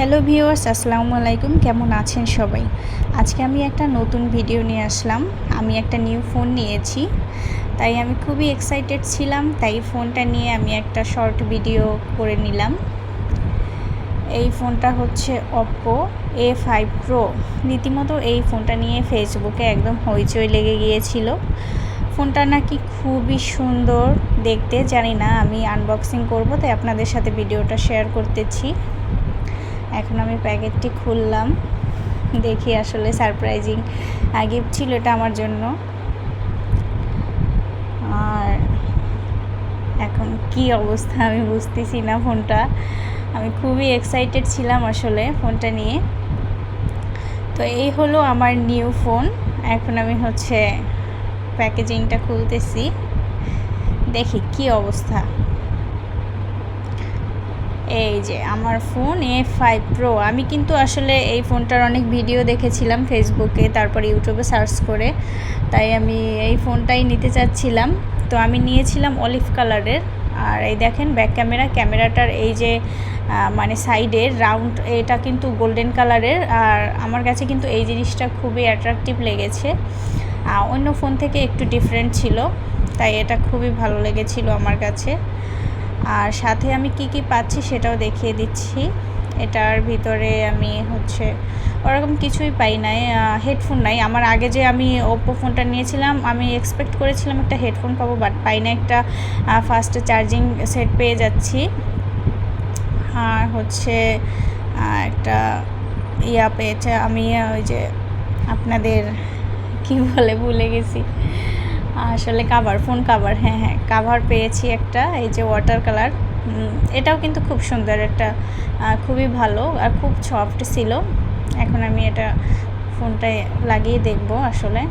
Hello viewers, আসসালামু আলাইকুম। কেমন আছেন সবাই? আজকে আমি একটা নতুন ভিডিও নিয়ে আসলাম। আমি একটা নিউ ফোন নিয়েছি, তাই আমি খুবই এক্সাইটেড ছিলাম। তাই ফোনটা নিয়ে আমি একটা শর্ট ভিডিও করে নিলাম। এই ফোনটা হচ্ছে Oppo A5 Pro। রীতিমতো এই ফোনটা নিয়ে ফেসবুকে একদম হইচই লেগে গিয়েছিল। ফোনটা নাকি খুবই সুন্দর দেখতে, জানি না, আমি আনবক্সিং করব, তাই আপনাদের সাথে ভিডিওটা শেয়ার করতেছি। এখন আমি প্যাকেটটি খুললাম, দেখি আসলে সারপ্রাইজিং গিফট ছিল এটা আমার জন্য। আর এখন কি অবস্থা আমি বুঝতেছি না ফোনটা। আমি খুবই এক্সাইটেড ছিলাম আসলে ফোনটা নিয়ে। তো এই হলো আমার নিউ ফোন। এখন আমি প্যাকেজিংটা খুলতেছি, দেখি কি অবস্থা। এই যে আমার ফোন A5 Pro। আমি কিন্তু আসলে এই ফোনটার অনেক ভিডিও দেখেছিলাম ফেসবুকে, তারপর ইউটিউবে সার্চ করে, তাই আমি এই ফোনটাই নিতে চাচ্ছিলাম। তো আমি নিয়েছিলাম অলিভ কালারের। আর এই দেখেন ব্যাক ক্যামেরাটার এই যে মানে সাইডের রাউন্ড, এটা কিন্তু গোল্ডেন কালারের। আর আমার কাছে কিন্তু এই জিনিসটা খুবই অ্যাট্রাকটিভ লেগেছে, অন্য ফোন থেকে একটু ডিফারেন্ট ছিল, তাই এটা খুবই ভালো লেগেছিল আমার কাছে। আর সাথে আমি কি পাচ্ছি সেটাও দেখিয়ে দিচ্ছি। এটার ভিতরে আমি ওরকম কিছুই পাই নাই, হেডফোন নাই। আমার আগে যে আমি ওপ্পো ফোনটা নিয়েছিলাম, আমি এক্সপেক্ট করেছিলাম একটা হেডফোন পাবো, বাট পাই না। একটা ফাস্ট চার্জিং সেট পেয়ে যাচ্ছি। আর একটা পেয়েছে আমি, ওই যে আপনাদের কি বলে ভুলে গেছি আসলে, ফোন কাভার। হ্যাঁ, কাভার পেয়েছি একটা, এই যে ওয়াটার কালার। এটাও কিন্তু খুব সুন্দর, একটা খুবই ভালো আর খুব সফট ছিল। এখন আমি এটা ফোনটায় লাগিয়ে দেখব আসলে।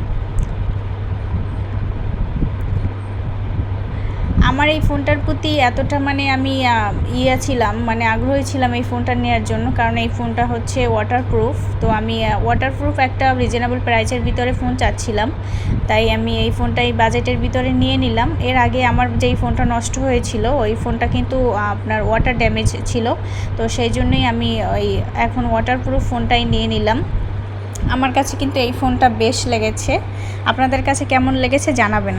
আমার এই ফোনটার প্রতি এতটা আমি ছিলাম, আগ্রহী ছিলাম এই ফোনটা নেওয়ার জন্য, কারণ এই ফোনটা হচ্ছে ওয়াটারপ্রুফ। তো আমি ওয়াটারপ্রুফ একটা রিজনেবল প্রাইসের ভিতরে ফোন চাচ্ছিলাম, তাই আমি এই ফোনটা এই বাজেটের ভিতরে নিয়ে নিলাম। এর আগে আমার যেই ফোনটা নষ্ট হয়েছিল, ওই ফোনটা কিন্তু আপনার ওয়াটার ড্যামেজ ছিল, তো সেই জন্যই আমি এখন ওয়াটারপ্রুফ ফোনটাই নিয়ে নিলাম। আমার কাছে কিন্তু এই ফোনটা বেশ লেগেছে। আপনাদের কাছে কেমন লেগেছে জানাবেন।